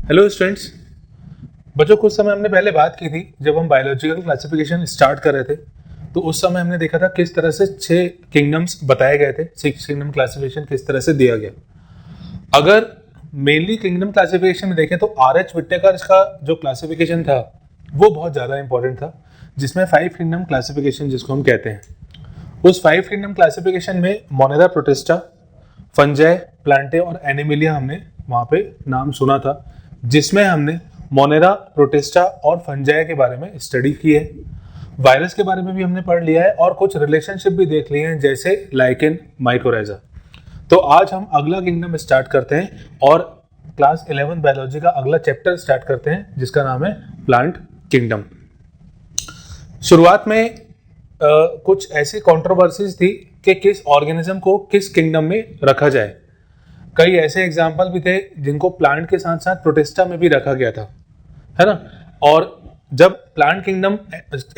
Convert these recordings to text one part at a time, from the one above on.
Hello students. बच्चों, कुछ समय हमने पहले बात की थी जब हम बायोलॉजिकल क्लासिफिकेशन स्टार्ट कर रहे थे, तो उस समय हमने देखा था किस तरह से 6 किंगडम्स बताए गए थे। 6 किंगडम क्लासिफिकेशन किस तरह से दिया गया। अगर मेनली किंगडम क्लासिफिकेशन में देखें तो आर.एच. विटेकर का जो क्लासिफिकेशन था वो बहुत ज़्यादा इंपॉर्टेंट था, जिसमें 5 किंगडम क्लासिफिकेशन जिसको हम कहते हैं। उस 5 किंगडम क्लासिफिकेशन में मोनेरा प्रोटिस्टा, फंजाई, प्लांटे और एनिमिलिया हमने वहाँ पे नाम सुना था, जिसमें हमने मोनेरा, प्रोटिस्टा और फंजाई के बारे में स्टडी की है। वायरस के बारे में भी हमने पढ़ लिया है और कुछ रिलेशनशिप भी देख लिए हैं, जैसे लाइकेन, माइकोराइजा। तो आज हम अगला किंगडम स्टार्ट करते हैं और क्लास 11 बायोलॉजी का अगला चैप्टर स्टार्ट करते हैं, जिसका नाम है प्लांट किंगडम। शुरुआत में कुछ ऐसी कंट्रोवर्सीज थी कि किस ऑर्गेनिज्म को किस किंगडम में रखा जाए। कई ऐसे एग्जाम्पल भी थे जिनको प्लांट के साथ साथ प्रोटिस्टा में भी रखा गया था, है ना। और जब प्लांट किंगडम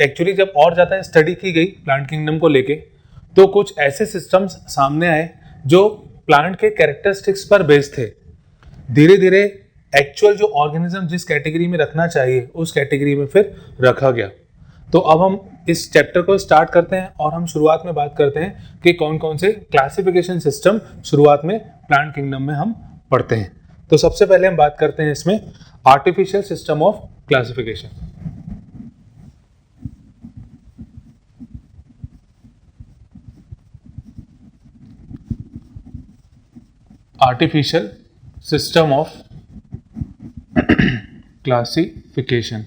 एक्चुअली जब और ज़्यादा स्टडी की गई प्लांट किंगडम को लेके, तो कुछ ऐसे सिस्टम्स सामने आए जो प्लांट के कैरेक्टरिस्टिक्स पर बेस्ड थे। धीरे धीरे एक्चुअल जो ऑर्गेनिज्म जिस कैटेगरी में रखना चाहिए उस कैटेगरी में फिर रखा गया। तो अब हम इस चैप्टर को स्टार्ट करते हैं और हम शुरुआत में बात करते हैं कि कौन कौन से क्लासिफिकेशन सिस्टम शुरुआत में प्लांट किंगडम में हम पढ़ते हैं। तो सबसे पहले हम बात करते हैं इसमें artificial system of classification. Artificial system of classification.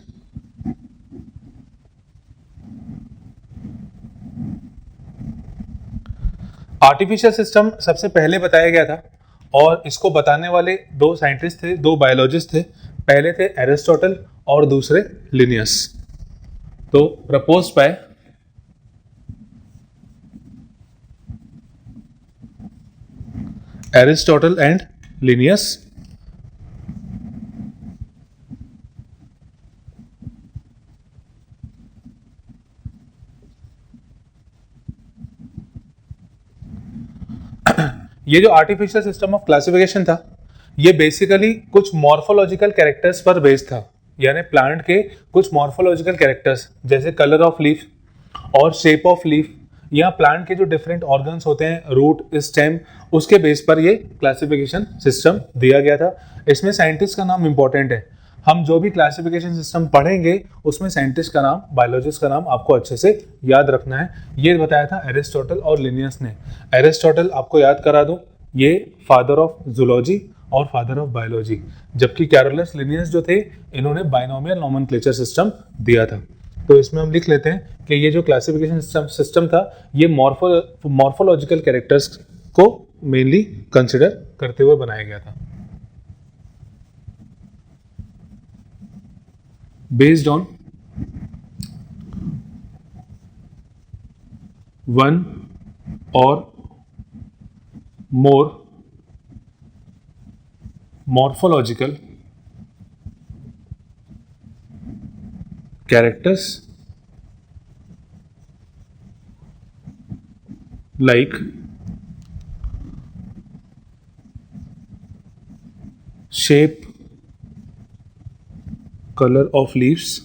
Artificial system सबसे पहले बताया गया था और इसको बताने वाले 2 साइंटिस्ट थे, 2 बायोलॉजिस्ट थे। पहले थे एरिस्टोटल और दूसरे लिनियस। तो proposed by Aristotle and Linnaeus. ये जो आर्टिफिशियल सिस्टम ऑफ क्लासिफिकेशन था, ये बेसिकली कुछ मॉर्फोलॉजिकल कैरेक्टर्स पर बेस्ड था। यानी प्लांट के कुछ मॉर्फोलॉजिकल कैरेक्टर्स जैसे कलर ऑफ लीफ और शेप ऑफ लीफ, या प्लांट के जो डिफरेंट ऑर्गन्स होते हैं, रूट, स्टेम, उसके बेस पर ये क्लासिफिकेशन सिस्टम दिया गया था। इसमें साइंटिस्ट का नाम इंपॉर्टेंट है। हम जो भी क्लासिफिकेशन सिस्टम पढ़ेंगे उसमें साइंटिस्ट का नाम, बायोलॉजिस्ट का नाम आपको अच्छे से याद रखना है। ये बताया था एरिस्टोटल और लिनियस ने। एरिस्टोटल आपको याद करा दूं, ये फादर ऑफ जूलॉजी और फादर ऑफ बायोलॉजी, जबकि कैरोलस लिनियस जो थे, इन्होंने बाइनोमियल नोमेनक्लेचर सिस्टम दिया था। तो इसमें हम लिख लेते हैं कि ये जो क्लासिफिकेशन सिस्टम था, ये मॉर्फोलॉजिकल कैरेक्टर्स को मेनली कंसिडर करते हुए बनाया गया था। बेस्ड ऑन वन और मोर morphological characters like shape, color of leaves,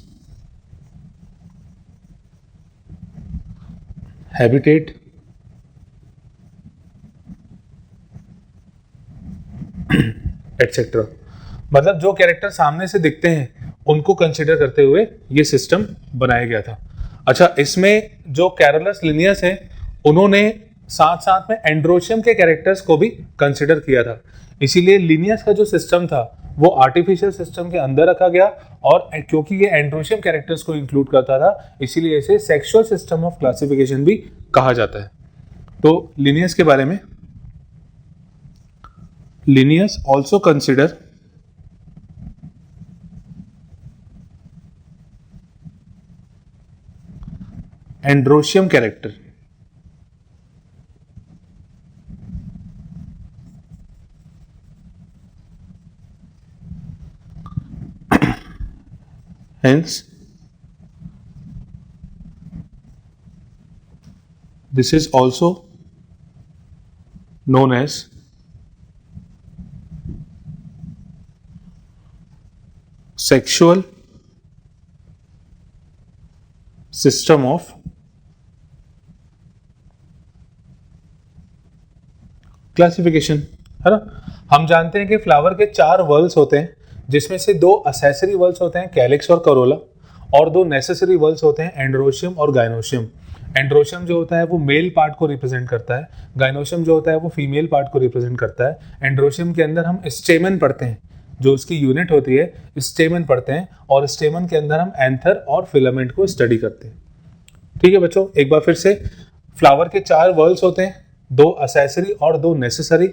habitat, etcetera. मतलब जो कैरेक्टर सामने से दिखते हैं उनको कंसिडर करते हुए ये सिस्टम बनाया गया था। अच्छा, इसमें जो कैरोलस लिनियस है, उन्होंने साथ साथ में एंड्रोशियम के कैरेक्टर्स को भी कंसिडर किया था। इसीलिए लिनियस का जो सिस्टम था वो आर्टिफिशियल सिस्टम के अंदर रखा गया, और क्योंकि ये एंड्रोशियम कैरेक्टर्स को इंक्लूड करता था, इसीलिए इसे सेक्सुअल सिस्टम ऑफ क्लासिफिकेशन भी कहा जाता है। तो लिनियस के बारे में, Linnaeus also consider androecium character. Hence, this is also known as sexual system of classification, है ना। हम जानते हैं कि फ्लावर के 4 वर्ल्स होते हैं, जिसमें से 2 असेसरी वर्ल्स होते हैं, कैलिक्स और करोला, और 2 नेसेसरी वर्ल्स होते हैं, एंड्रोशियम और गाइनोशियम। एंड्रोशियम जो होता है वो मेल पार्ट को रिप्रेजेंट करता है, गाइनोशियम जो होता है वो फीमेल पार्ट को रिप्रेजेंट करता है। एंड्रोशियम के अंदर हम स्टेमन पढ़ते हैं, जो उसकी यूनिट होती है स्टेमन पढ़ते हैं, और स्टेमन के अंदर हम एंथर और फिलामेंट को स्टडी करते हैं। ठीक है बच्चों, एक बार फिर से, फ्लावर के 4 वर्ल्स होते हैं, 2 असेसरी और 2 नेसेसरी।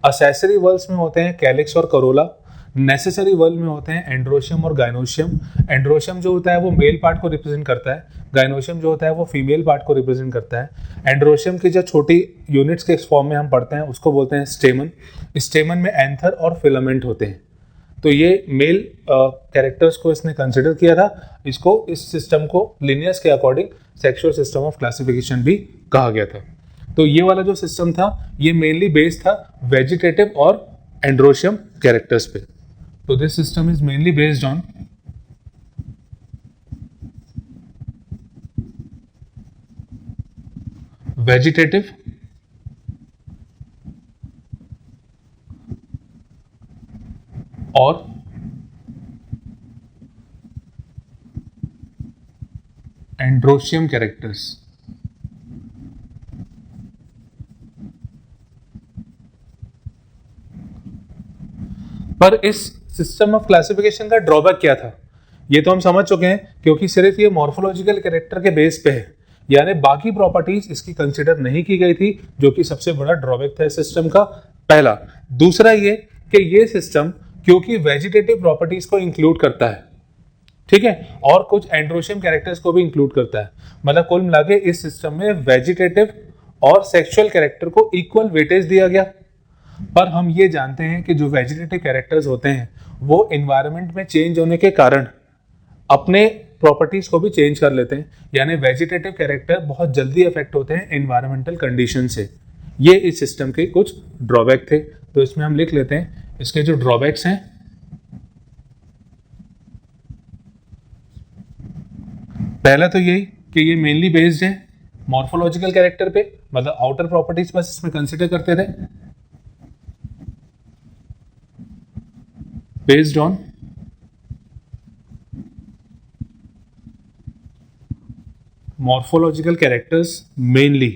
असेसरी वर्ल्स में होते हैं कैलिक्स और करोला, नेसेसरी वर्ल्ड में होते हैं एंड्रोशियम और गाइनोशियम। एंड्रोशियम जो होता है वो मेल पार्ट को रिप्रेजेंट करता है, गाइनोशियम जो होता है वो फीमेल पार्ट को रिप्रेजेंट करता है। एंड्रोशियम की जो छोटी यूनिट्स के फॉर्म में हम पढ़ते हैं उसको बोलते हैं स्टेमन। स्टेमन में एंथर और फिलामेंट होते हैं। तो ये मेल कैरेक्टर्स को इसने कंसिडर किया था, इसको इस सिस्टम को लिनियस के according sexual system of classification भी कहा गया था। तो ये वाला जो सिस्टम था ये मेनली बेस्ड था वेजिटेटिव और एंड्रोशियम कैरेक्टर्स पे। तो this system is mainly based on vegetative और एंड्रोशियम कैरेक्टर्स। पर इस सिस्टम ऑफ क्लासिफिकेशन का ड्रॉबैक क्या था, ये तो हम समझ चुके हैं, क्योंकि सिर्फ ये मॉर्फोलॉजिकल कैरेक्टर के बेस पे है, यानी बाकी प्रॉपर्टीज इसकी कंसिडर नहीं की गई थी, जो कि सबसे बड़ा ड्रॉबैक था इस सिस्टम का, पहला। दूसरा ये कि ये सिस्टम क्योंकि वेजिटेटिव प्रॉपर्टीज को इंक्लूड करता है, ठीक है, और कुछ एंड्रोशियम कैरेक्टर्स को भी इंक्लूड करता है, मतलब कुल मिला के इस सिस्टम में वेजिटेटिव और सेक्सुअल कैरेक्टर को इक्वल वेटेज दिया गया। पर हम ये जानते हैं कि जो वेजिटेटिव कैरेक्टर्स होते हैं वो एनवायरनमेंट में चेंज होने के कारण अपने प्रॉपर्टीज को भी चेंज कर लेते हैं, यानी वेजिटेटिव कैरेक्टर बहुत जल्दी अफेक्ट होते हैं एनवायरमेंटल कंडीशन से। ये इस सिस्टम के कुछ ड्रॉबैक थे, तो इसमें हम लिख लेते हैं इसके जो ड्रॉबैक्स हैं। पहला तो यही कि ये मेनली बेस्ड है मॉर्फोलॉजिकल कैरेक्टर पे, मतलब आउटर प्रॉपर्टीज बस इसमें कंसिडर करते थे, based on morphological characters mainly.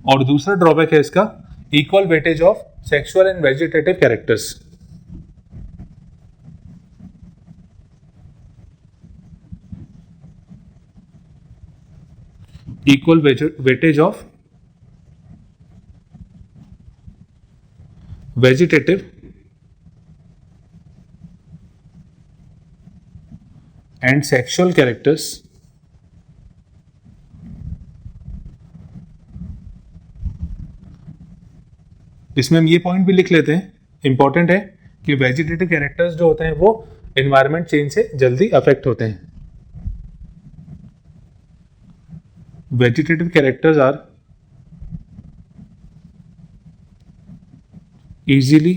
और दूसरा ड्रॉबैक है इसका equal weightage of sexual and vegetative characters. Equal weightage of vegetative and sexual characters इसमें हम ये पॉइंट भी लिख लेते हैं, इंपॉर्टेंट है, कि वेजिटेटिव कैरेक्टर्स जो होते हैं वो एनवायरनमेंट चेंज से जल्दी अफेक्ट होते हैं। Vegetative characters are easily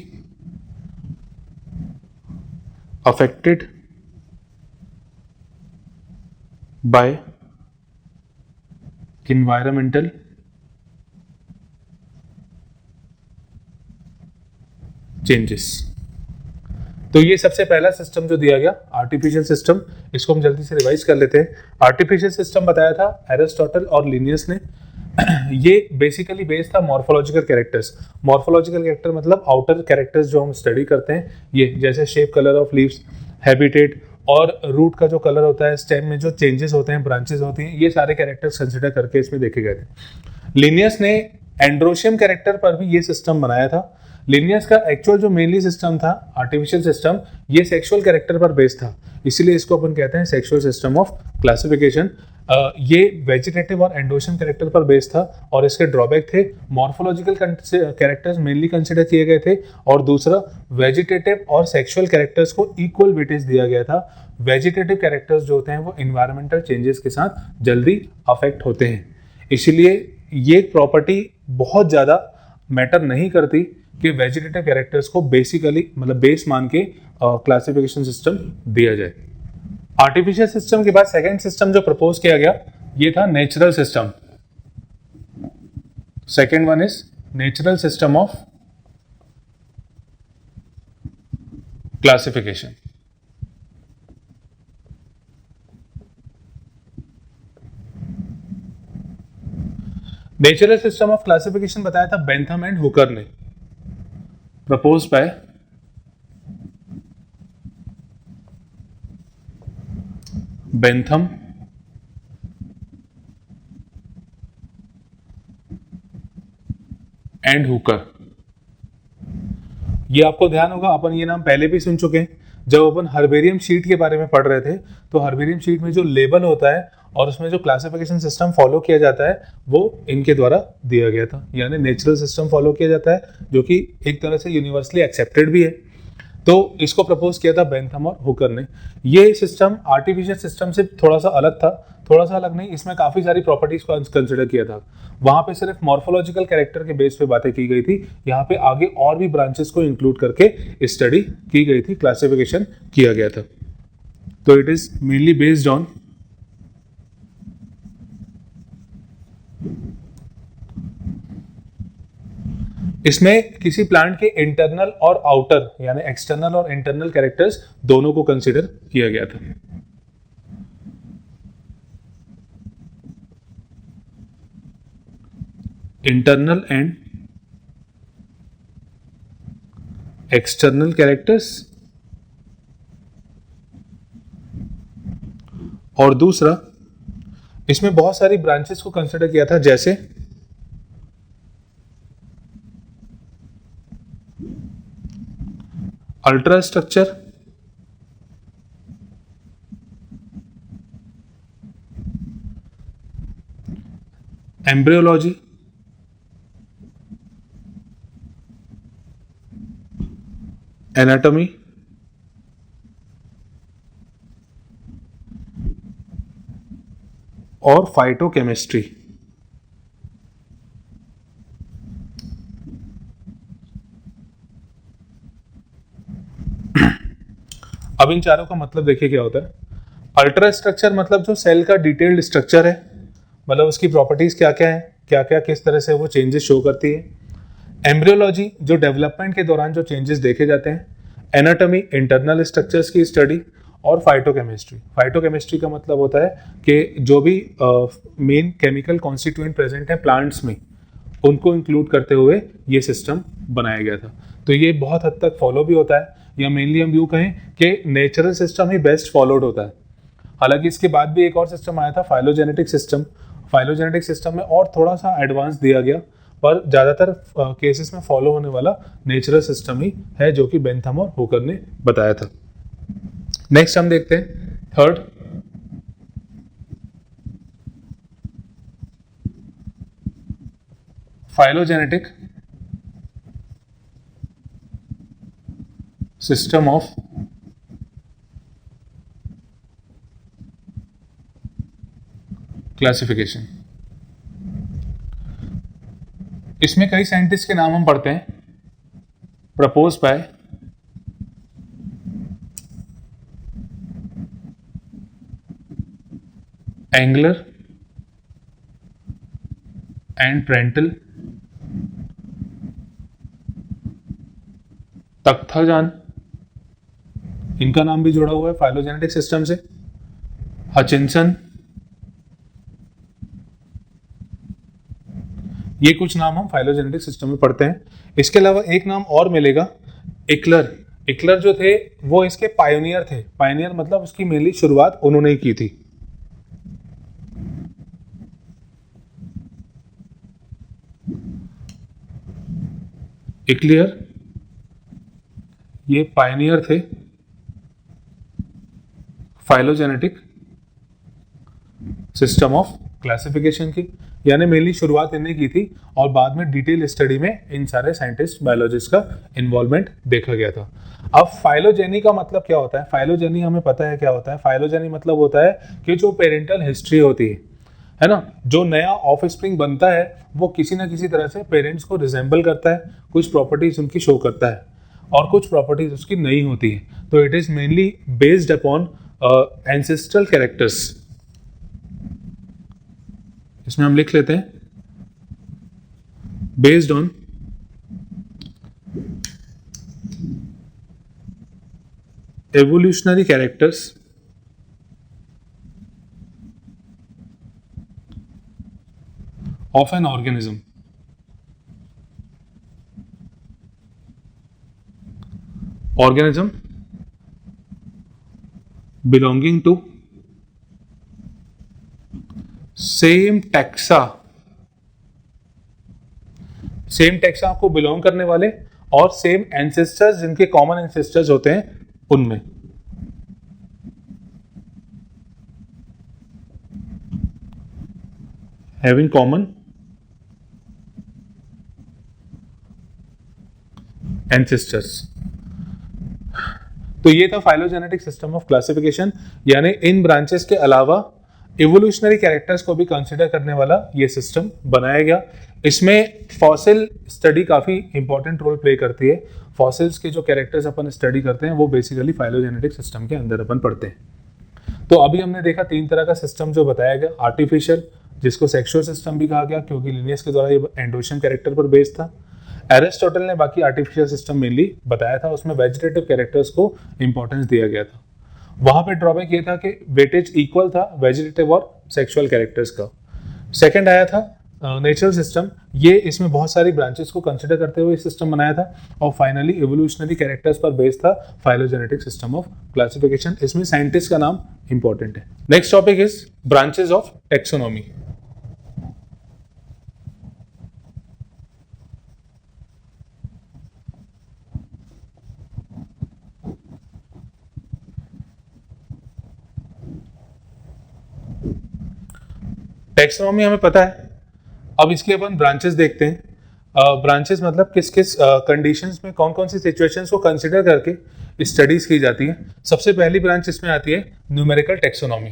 affected by environmental changes। तो ये सबसे पहला सिस्टम जो दिया गया आर्टिफिशियल सिस्टम, इसको हम जल्दी से रिवाइज कर लेते हैं। आर्टिफिशियल सिस्टम बताया था एरिस्टोटल और लिनियस ने। ये बेसिकली बेस्ड था मॉर्फोलॉजिकल कैरेक्टर्स। मॉर्फोलॉजिकल कैरेक्टर मतलब आउटर कैरेक्टर्स जो हम स्टडी करते हैं, ये जैसे shape, colour of leaves, habitat और रूट का जो कलर होता है, स्टेम में जो चेंजेस होते हैं, ब्रांचेस होती हैं, ये सारे कैरेक्टर्स कंसिडर करके इसमें देखे गए थे। लिनियस ने एंड्रोशियम कैरेक्टर पर भी ये सिस्टम बनाया था। लिनियस का एक्चुअल जो मेनली सिस्टम था आर्टिफिशियल सिस्टम, ये सेक्सुअल कैरेक्टर पर बेस्ड था, इसीलिए इसको अपन कहते हैं सेक्सुअल सिस्टम ऑफ क्लासिफिकेशन। ये वेजिटेटिव और एंडोशियम कैरेक्टर पर बेस्ड था, और इसके ड्रॉबैक थे मॉर्फोलॉजिकल कैरेक्टर्स मेनली कंसिडर किए गए थे, और दूसरा वेजिटेटिव और सेक्सुअल कैरेक्टर्स को इक्वल वेटेज दिया गया था। वेजिटेटिव कैरेक्टर्स जो होते हैं वो इन्वायरमेंटल चेंजेस के साथ जल्दी अफेक्ट होते हैं, इसीलिए ये प्रॉपर्टी बहुत ज़्यादा मैटर नहीं करती कि वेजिटेटिव कैरेक्टर्स को बेसिकली मतलब बेस मान के क्लासिफिकेशन सिस्टम दिया जाए। आर्टिफिशियल सिस्टम के बाद सेकेंड सिस्टम जो प्रपोज किया गया ये था natural system. Second one is natural system of classification. Natural system of classification बताया था बेंथम एंड हुकर ने, propose by Bentham and Hooker. ये आपको ध्यान होगा अपन ये नाम पहले भी सुन चुके हैं। जब अपन हर्बेरियम शीट के बारे में पढ़ रहे थे तो हर्बेरियम शीट में जो लेबल होता है और उसमें जो क्लासिफिकेशन सिस्टम फॉलो किया जाता है वो इनके द्वारा दिया गया था, यानी नेचुरल सिस्टम फॉलो किया जाता है जो कि एक तरह से यूनिवर्सली एक्सेप्टेड भी है। तो इसको प्रपोज किया था बेंथम और हुकर ने। ये सिस्टम आर्टिफिशियल सिस्टम से थोड़ा सा अलग था, थोड़ा सा अलग नहीं, इसमें काफी सारी प्रॉपर्टीज को कंसिडर किया था। वहां पे सिर्फ मॉर्फोलॉजिकल कैरेक्टर के बेस पे बातें की गई थी, यहाँ पे आगे और भी ब्रांचेस को इंक्लूड करके स्टडी की गई थी, क्लासिफिकेशन किया गया था। तो it is mainly based on इसमें किसी प्लांट के इंटरनल और आउटर यानी एक्सटर्नल और इंटरनल कैरेक्टर्स दोनों को कंसीडर किया गया था। इंटरनल एंड एक्सटर्नल कैरेक्टर्स, और दूसरा इसमें बहुत सारी ब्रांचेस को कंसीडर किया था, जैसे अल्ट्रा स्ट्रक्चर, एम्ब्रियोलॉजी, एनाटॉमी, और फाइटोकेमिस्ट्री। अब इन चारों का मतलब देखिए क्या होता है। अल्ट्रा स्ट्रक्चर मतलब जो सेल का डिटेल्ड स्ट्रक्चर है, मतलब उसकी प्रॉपर्टीज क्या क्या है, क्या क्या किस तरह से वो चेंजेस शो करती है। एम्ब्रियोलॉजी जो डेवलपमेंट के दौरान जो चेंजेस देखे जाते हैं। एनाटॉमी इंटरनल स्ट्रक्चर्स की स्टडी। और फाइटोकेमिस्ट्री, फाइटोकेमिस्ट्री का मतलब होता है कि जो भी मेन केमिकल कॉन्स्टिट्यूएंट प्रेजेंट है प्लांट्स में उनको इंक्लूड करते हुए ये सिस्टम बनाया गया था। तो ये बहुत हद तक फॉलो भी होता है, या मेनली हम यूँ कहें कि नेचुरल सिस्टम ही बेस्ट फॉलोड होता है। हालांकि इसके बाद भी एक और सिस्टम आया था, फाइलोजेनेटिक सिस्टम। फाइलोजेनेटिक सिस्टम में और थोड़ा सा एडवांस दिया गया, पर ज़्यादातर केसेस में फॉलो होने वाला नेचुरल सिस्टम ही है, जो कि बेंथम और हुकर ने बताया था। नेक्स्ट हम देखते हैं third, phylogenetic system of classification. इसमें कई साइंटिस्ट के नाम हम पढ़ते हैं। Propose by angler and Prantl, तख्ताजान, इनका नाम भी जुड़ा हुआ है फाइलोजेनेटिक सिस्टम से। हचिंसन, ये कुछ नाम हम फाइलोजेनेटिक सिस्टम में पढ़ते हैं। इसके अलावा एक नाम और मिलेगा, इकलर। इकलर जो थे वो इसके पायोनियर थे। पायोनियर मतलब उसकी मेनली शुरुआत उन्होंने ही की थी। इकलियर ये पायनियर थे फाइलोजेनेटिक सिस्टम ऑफ क्लासिफिकेशन की, यानी मेनली शुरुआत इन्हें की थी और बाद में डिटेल स्टडी में इन सारे साइंटिस्ट बायोलॉजिस्ट का इन्वॉल्वमेंट देखा गया था। अब फाइलोजेनी का मतलब क्या होता है? फाइलोजेनी हमें पता है क्या होता है। फाइलोजेनी मतलब होता है कि जो पेरेंटल हिस्ट्री होती है, है ना। जो नया ऑफ स्प्रिंग बनता है वो किसी ना किसी तरह से पेरेंट्स को रिजेंबल करता है, कुछ प्रॉपर्टीज उनकी शो करता है और कुछ प्रॉपर्टीज उसकी नहीं होती है। तो it is mainly based upon ancestral characters. इसमें हम लिख लेते हैं based on evolutionary characters of an organism. Organism belonging to same taxa, same taxa को बिलोंग करने वाले और सेम एंसेस्टर्स जिनके कॉमन एंसेस्टर्स होते हैं उनमें। Having common ancestors. तो ये था फाइलोजेनेटिक सिस्टम ऑफ क्लासिफिकेशन, यानी इन ब्रांचेस के अलावा इवोल्यूशनरी कैरेक्टर्स को भी कंसीडर करने वाला ये सिस्टम बनाया गया। इसमें फॉसिल स्टडी काफी इंपॉर्टेंट रोल प्ले करती है। फॉसिल्स के जो कैरेक्टर्स अपन स्टडी करते हैं वो बेसिकली फाइलोजेनेटिक सिस्टम के अंदर अपन पढ़ते हैं। तो अभी हमने देखा 3 तरह का सिस्टम जो बताया गया, आर्टिफिशियल जिसको सेक्सुअल सिस्टम भी कहा गया क्योंकि लिनियस के द्वारा ये एंडोशियम कैरेक्टर पर बेस्ड था। एरिस्टोटल ने बाकी आर्टिफिशियल सिस्टम मेनली बताया था, उसमें वेजिटेटिव कैरेक्टर्स को इंपॉर्टेंस दिया गया था। वहां पे ड्रॉबैक ये था कि वेटेज इक्वल था वेजिटेटिव और सेक्सुअल कैरेक्टर्स का। सेकंड आया था नेचुरल सिस्टम, ये इसमें बहुत सारी ब्रांचेस को कंसिडर करते हुए सिस्टम बनाया था। और फाइनली इवोल्यूशनरी कैरेक्टर्स पर बेस्ड था फाइलोजेनेटिक सिस्टम ऑफ क्लासिफिकेशन। इसमें साइंटिस्ट का नाम इंपॉर्टेंट है। Next topic is branches of taxonomy. Taxonomy हमें पता है, अब इसके अपन ब्रांचेस देखते हैं। ब्रांचेस मतलब किस किस कंडीशंस में कौन कौन सी सिचुएशंस को कंसिडर करके स्टडीज की जाती है। सबसे पहली ब्रांच इसमें आती है numerical taxonomy.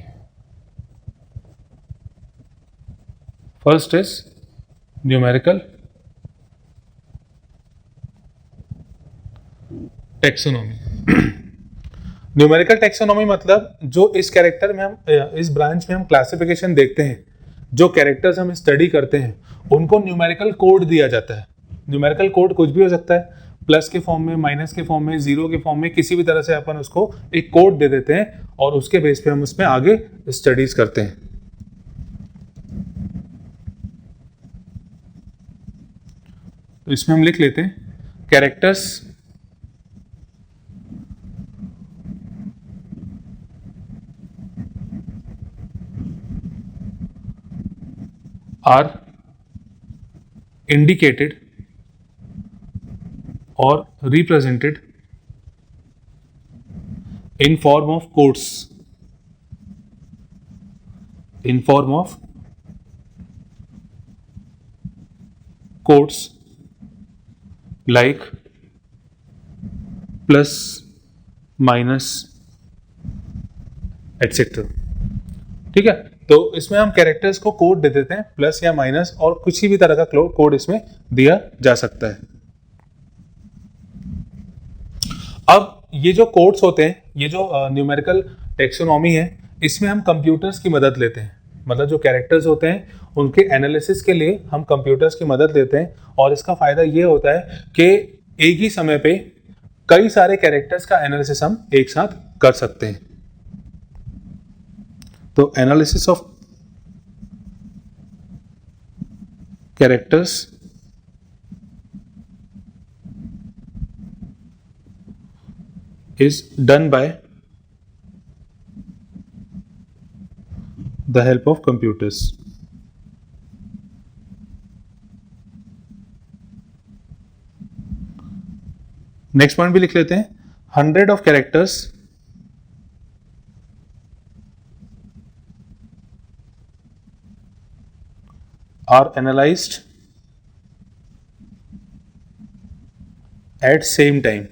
First is numerical taxonomy. Numerical taxonomy मतलब जो इस कैरेक्टर में हम इस ब्रांच में हम क्लासिफिकेशन देखते हैं, जो कैरेक्टर्स हम स्टडी करते हैं उनको न्यूमेरिकल कोड दिया जाता है। न्यूमेरिकल कोड कुछ भी हो सकता है, प्लस के फॉर्म में, माइनस के फॉर्म में, जीरो के फॉर्म में, किसी भी तरह से अपन उसको एक कोड दे देते हैं और उसके बेस पे हम उसमें आगे स्टडीज करते हैं। तो इसमें हम लिख लेते हैं characters are indicated or represented in form of codes, in form of codes like plus, minus, etc. ठीक है, तो इसमें हम कैरेक्टर्स को कोड दे देते हैं, प्लस या माइनस, और कुछ भी तरह का कोड इसमें दिया जा सकता है। अब ये जो कोड्स होते हैं, ये जो न्यूमेरिकल टेक्सोनॉमी है, इसमें हम कंप्यूटर्स की मदद लेते हैं। मतलब जो कैरेक्टर्स होते हैं उनके एनालिसिस के लिए हम कंप्यूटर्स की मदद लेते हैं। और इसका फायदा ये होता है कि एक ही समय पे कई सारे कैरेक्टर्स का एनालिसिस हम एक साथ कर सकते हैं। तो analysis of characters is done by the help of computers. Next point भी लिख लेते हैं, 100 of characters are analyzed at same time.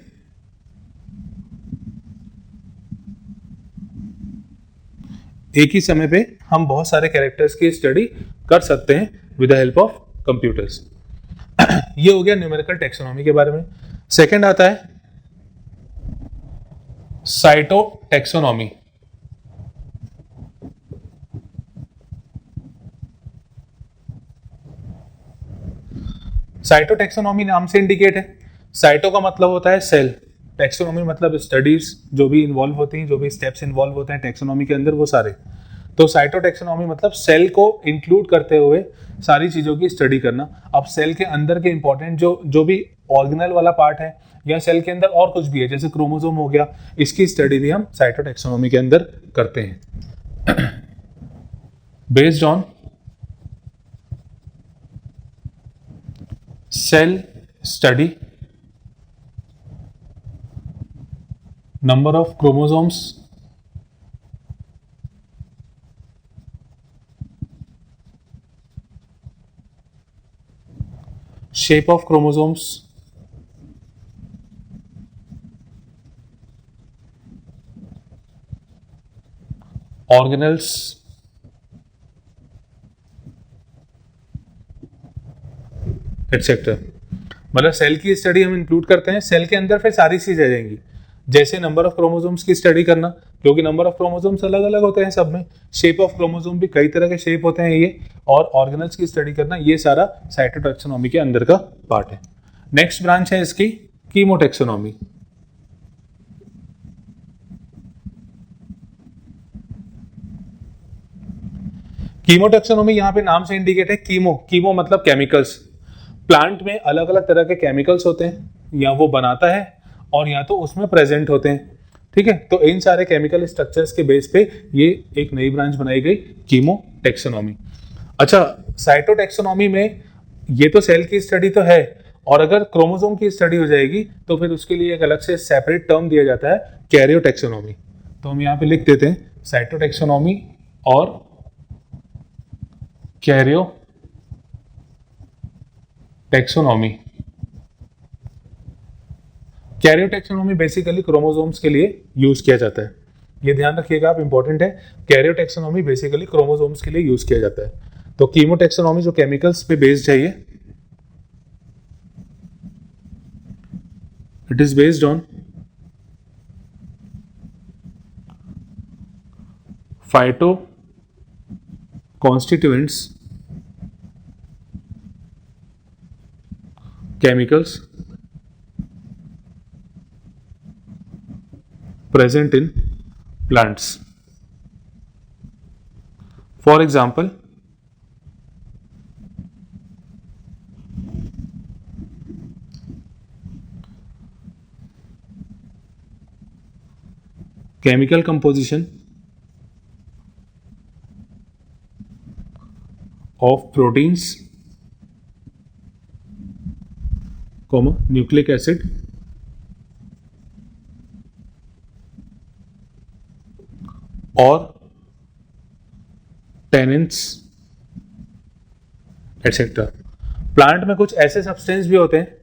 एक ही समय पे हम बहुत सारे कैरेक्टर्स की स्टडी कर सकते हैं with the help of computers. ये हो गया न्यूमेरिकल टेक्सोनॉमी के बारे में। सेकंड आता है साइटोटेक्सोनॉमी। साइटोटेक्सोनॉमी नाम से इंडिकेट है। साइटो का मतलब होता है सेल, टेक्सोनॉमी मतलब स्टडीज जो भी इन्वॉल्व होती हैं, जो भी स्टेप्स इन्वॉल्व होते हैं टेक्सोनॉमी के अंदर वो सारे। तो साइटोटेक्सोनॉमी मतलब सेल को इंक्लूड करते हुए सारी चीजों की स्टडी करना। अब सेल के अंदर के इंपॉर्टेंट जो भी ऑर्गेनल वाला पार्ट है या सेल के अंदर और कुछ भी है जैसे क्रोमोसोम हो गया, इसकी स्टडी भी हम साइटोटेक्सोनॉमी के अंदर करते हैं। Based on cell study, number of chromosomes, shape of chromosomes, organelles, etcetera. मतलब सेल की स्टडी हम इंक्लूड करते हैं, सेल के अंदर फिर सारी चीजें आ जाएंगी, जैसे नंबर ऑफ क्रोमोसोम्स की स्टडी करना, क्योंकि नंबर ऑफ क्रोमोसोम्स अलग अलग होते हैं सब में। शेप ऑफ क्रोमोसोम भी कई तरह के शेप होते हैं ये, और ऑर्गेनल्स की स्टडी करना, ये सारा साइटोटेक्सोनॉमी के अंदर का पार्ट है। नेक्स्ट ब्रांच है इसकी कीमोटेक्सोनॉमी। कीमोटेक्सोनॉमी यहाँ पे नाम से इंडिकेट है, कीमो मतलब केमिकल्स। प्लांट में अलग अलग तरह के केमिकल्स होते हैं, या वो बनाता है और या तो उसमें प्रेजेंट होते हैं, ठीक है। तो इन सारे केमिकल स्ट्रक्चर्स के बेस पे ये एक नई ब्रांच बनाई गई, कीमोटेक्सोनॉमी। अच्छा, साइटोटेक्सोनॉमी में ये तो सेल की स्टडी तो है, और अगर क्रोमोसोम की स्टडी हो जाएगी तो फिर उसके लिए एक अलग से सेपरेट टर्म दिया जाता है, कैरियोटेक्सोनॉमी। तो हम यहाँ पे लिख देते हैं साइटोटेक्सोनॉमी और कैरियोटेक्सोनॉमी। कैरियोटेक्सोनॉमी बेसिकली क्रोमोसोम्स के लिए यूज किया जाता है, ये ध्यान रखिएगा आप, इंपॉर्टेंट है। कैरियोटेक्सोनॉमी बेसिकली क्रोमोसोम्स के लिए यूज किया जाता है। तो कीमोटेक्सोनॉमी जो केमिकल्स पे बेस्ड है, ये it is based on phyto constituents, chemicals present in plants. For example, chemical composition of proteins, nucleic acid और tannins एक्सेट्रा। प्लांट में कुछ ऐसे सब्सटेंस भी होते हैं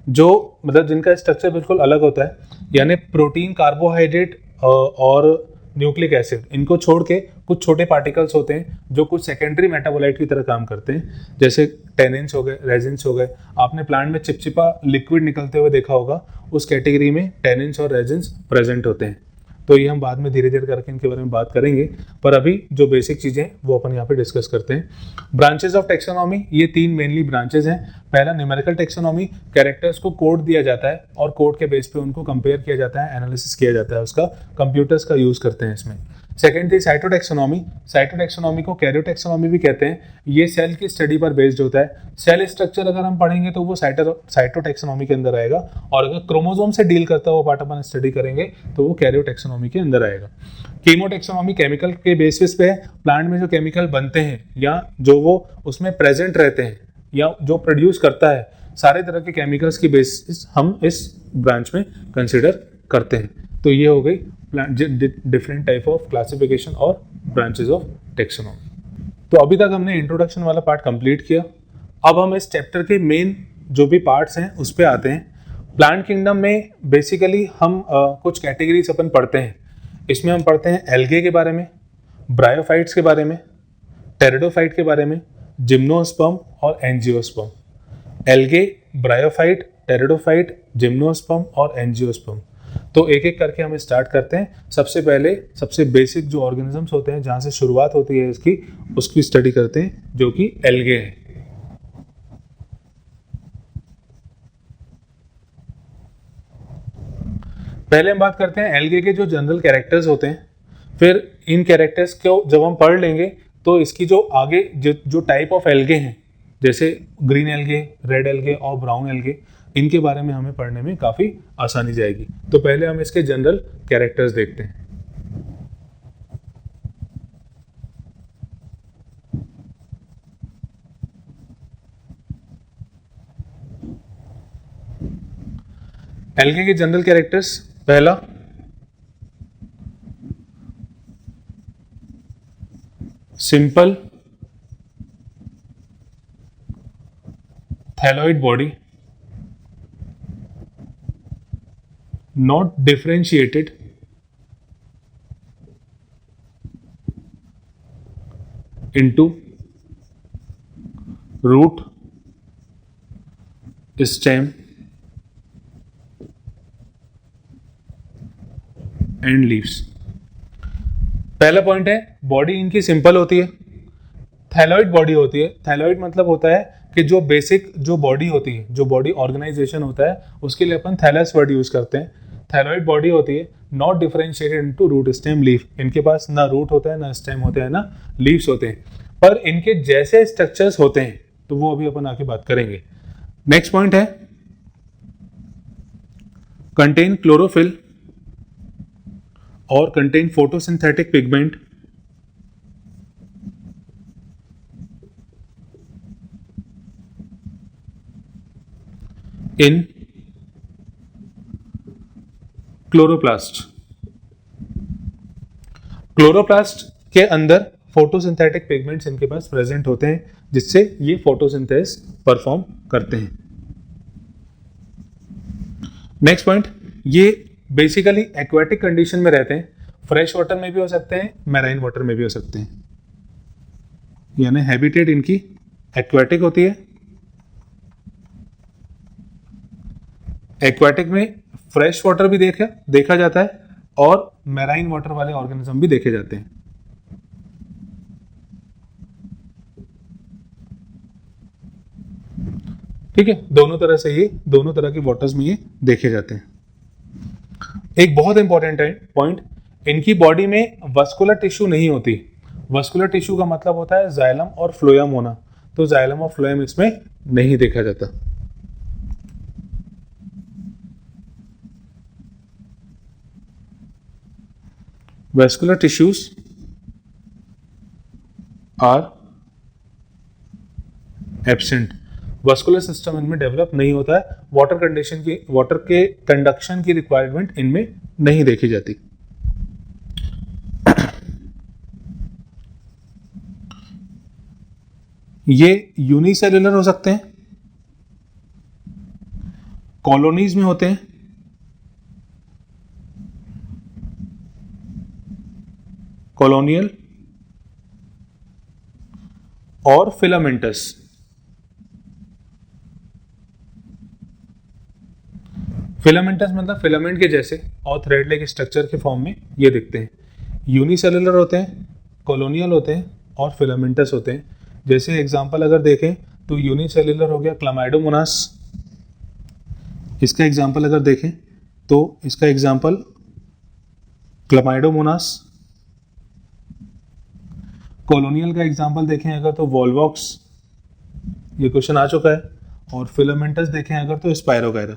जो मतलब जिनका स्ट्रक्चर बिल्कुल अलग होता है, यानी प्रोटीन, कार्बोहाइड्रेट और न्यूक्लिक एसिड, इनको छोड़ के कुछ छोटे पार्टिकल्स होते हैं जो कुछ सेकेंडरी मेटाबोलाइट की तरह काम करते हैं, जैसे टेनिन्स हो गए, रेजिन्स हो गए। आपने प्लांट में चिपचिपा लिक्विड निकलते हुए देखा होगा, उस कैटेगरी में टेनिन्स और रेजिन्स प्रेजेंट होते हैं। तो ये हम बाद में धीरे धीरे करके इनके बारे में बात करेंगे, पर अभी जो बेसिक चीजें वो अपन यहाँ पे डिस्कस करते हैं। ब्रांचेस ऑफ टेक्सोनॉमी, ये 3 मेनली ब्रांचेस हैं। पहला न्यूमेरिकल टेक्सोनॉमी, कैरेक्टर्स को कोड दिया जाता है और कोड के बेस पे उनको कंपेयर किया जाता है, एनालिसिस किया जाता है उसका, कंप्यूटर्स का यूज करते हैं इसमें। सेकेंड थी साइटोटेक्सोनॉमी। साइटोटेक्सोनॉमी को कैरियोटेक्सोनॉमी भी कहते हैं। ये सेल की स्टडी पर बेस्ड होता है। सेल स्ट्रक्चर अगर हम पढ़ेंगे तो वो साइटोटेक्सोनॉमी के अंदर आएगा, और अगर क्रोमोसोम से डील करता हुआ पार्ट अपन स्टडी करेंगे तो वो कैरियोटेक्सोनॉमी के अंदर आएगा। कीमोटेक्सोनॉमी केमिकल के बेसिस पे है, प्लांट में जो केमिकल बनते हैं या जो वो उसमें प्रेजेंट रहते हैं या जो प्रोड्यूस करता है, सारे तरह के केमिकल्स की बेसिस हम इस ब्रांच में कंसिडर करते हैं। तो ये हो गई डिफरेंट टाइप ऑफ क्लासिफिकेशन और ब्रांचेस ऑफ टेक्सोनॉमी। तो अभी तक हमने इंट्रोडक्शन वाला पार्ट कंप्लीट किया। अब हम इस चैप्टर के मेन जो भी पार्ट्स हैं उस पे आते हैं। प्लांट किंगडम में बेसिकली हम कुछ कैटेगरीज अपन पढ़ते हैं। इसमें हम पढ़ते हैं एल्गे के बारे में, ब्रायोफाइट्स के बारे में, टेरिडोफाइट के बारे में, जिम्नोस्पर्म और angiosperm. Algae, bryophyte, pteridophyte, gymnosperm और एंजियोस्पर्म। तो एक एक करके हम स्टार्ट करते हैं। सबसे पहले सबसे बेसिक जो ऑर्गेनिजम्स होते हैं, जहां से शुरुआत होती है इसकी, उसकी स्टडी करते हैं, जो कि एल्गे है। पहले हम बात करते हैं एल्गे के जो जनरल कैरेक्टर्स होते हैं, फिर इन कैरेक्टर्स को जब हम पढ़ लेंगे तो इसकी जो आगे जो टाइप ऑफ एल्गे हैं, जैसे ग्रीन एल्गे, रेड एल्गे और ब्राउन एल्गे, इनके बारे में हमें पढ़ने में काफ़ी आसानी जाएगी। तो पहले हम इसके जनरल कैरेक्टर्स देखते हैं। एल्गे के जनरल कैरेक्टर्स, पहला simple thalloid body, not differentiated into root, stem and leaves। पहला पॉइंट है, बॉडी इनकी सिंपल होती है, थैलॉइड बॉडी होती है। थैलॉइड मतलब होता है कि जो बेसिक जो बॉडी होती है, जो बॉडी ऑर्गेनाइजेशन होता है, उसके लिए अपन थैलस वर्ड यूज करते हैं। थैलॉइड बॉडी होती है, not differentiated into root, stem, leaf. इनके पास ना रूट होता है, ना स्टेम होते हैं, ना लीव्स होते हैं, पर इनके जैसे स्ट्रक्चर्स होते हैं, तो वो अभी अपन आके बात करेंगे। नेक्स्ट पॉइंट है, कंटेन क्लोरोफिल और कंटेन फोटोसिंथेटिक पिगमेंट इन क्लोरोप्लास्ट। क्लोरोप्लास्ट के अंदर फोटोसिंथेटिक पिगमेंट्स इनके पास प्रेजेंट होते हैं, जिससे ये फोटोसिंथेसिस परफॉर्म करते हैं। नेक्स्ट पॉइंट, ये बेसिकली एक्वेटिक कंडीशन में रहते हैं, फ्रेश वाटर में भी हो सकते हैं, मैराइन वाटर में भी हो सकते हैं, यानी हैबिटेट इनकी एक्वेटिक होती है। एक्वेटिक में फ्रेश वाटर भी देखा जाता है और मैराइन वाटर वाले ऑर्गेनिज्म भी देखे जाते हैं। ठीक है, दोनों तरह के वाटर्स में ये देखे जाते हैं। एक बहुत इंपॉर्टेंट पॉइंट, इनकी बॉडी में वस्कुलर टिश्यू नहीं होती। वस्कुलर टिश्यू का मतलब होता है जाइलम और फ्लोएम होना, तो जाइलम और फ्लोएम इसमें नहीं देखा जाता। Vascular tissues are absent। Vascular system इनमें डेवलप नहीं होता है, वाटर के कंडक्शन की रिक्वायरमेंट इनमें नहीं देखी जाती। ये यूनिसेल्युलर हो सकते हैं, कॉलोनीज में होते हैं, कॉलोनियल और फिलामेंटस। फिलामेंटस मतलब फिलामेंट के जैसे और थ्रेड लाइक स्ट्रक्चर के फॉर्म में ये दिखते हैं। यूनिसेलुलर होते हैं, कॉलोनियल होते हैं और फिलामेंटस होते हैं। जैसे एग्जांपल अगर देखें तो यूनिसेलुलर हो गया क्लामाइडोमोनास, इसका एग्जांपल अगर देखें तो इसका एग्जांपल क्लामाइडोमोनास। कॉलोनियल का एग्जांपल देखें अगर तो वॉल्वॉक्स, ये क्वेश्चन आ चुका है, और फिलामेंटस देखें अगर तो स्पायरोगायरा।